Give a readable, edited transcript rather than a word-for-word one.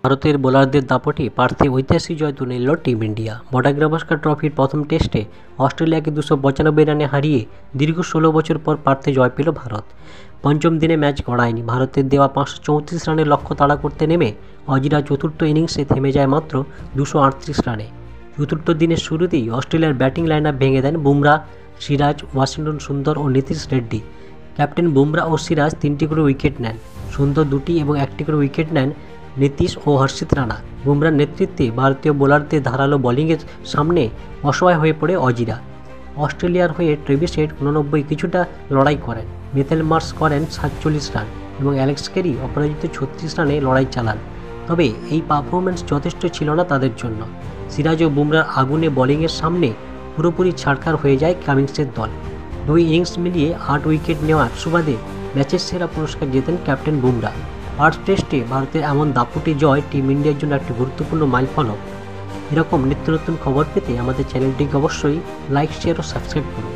ভারতের বোলারদের দাপটে পার্থে ঐতিহাসিক জয় তুলে নিল টিম ইন্ডিয়া। বর্ডার গাভাস্কার ট্রফির প্রথম টেস্টে অস্ট্রেলিয়াকে 295 রানে হারিয়ে দীর্ঘ 16 বছর পর পার্থে জয় পেল ভারত। পঞ্চম দিনে ম্যাচ গড়ায়নি। ভারতের দেওয়া 534 রানের লক্ষ্য তাড়া করতে নেমে অজিরা চতুর্থ ইনিংসে থেমে যায় মাত্র 238 রানে। চতুর্থ দিনের শুরুতেই অস্ট্রেলিয়ার ব্যাটিং লাইন আপ ভেঙে দেন বুমরা, সিরাজ, ওয়াশিংটন সুন্দর ও নীতিশ রেড্ডি। ক্যাপ্টেন বুমরা ও সিরাজ 3টি করে উইকেট নেন, সুন্দর 2টি এবং 1টি করে উইকেট নেন নীতিশ ও হর্ষিত রানা। বুমরার নেতৃত্বে ভারতীয় বোলারদের ধারালো বোলিংয়ের সামনে অসহায় হয়ে পড়ে অজিরা। অস্ট্রেলিয়ার হয়ে ট্রেভিস হেড 89 কিছুটা লড়াই করেন, মিচেল মার্শ করেন 47 রান এবং অ্যালেক্স ক্যারি অপরাজিত 36 রানে লড়াই চালান। তবে এই পারফরম্যান্স যথেষ্ট ছিল না তাদের জন্য। সিরাজ ও বুমরার আগুনে বোলিংয়ের সামনে পুরোপুরি ছাড়খাড় হয়ে যায় কামিন্সের দল। 2 ইনিংস মিলিয়ে 8 উইকেট নেওয়ার সুবাদে ম্যাচের সেরা পুরস্কার জেতেন ক্যাপ্টেন বুমরা। ফার্স্ট টেস্টে ভারতের এমন দাপুটে জয় টিম ইন্ডিয়ার জন্য একটি গুরুত্বপূর্ণ মাইলফলক। এরকম নিত্য নতুন খবর পেতে আমাদের চ্যানেলটিকে অবশ্যই লাইক, শেয়ার ও সাবস্ক্রাইব করুন।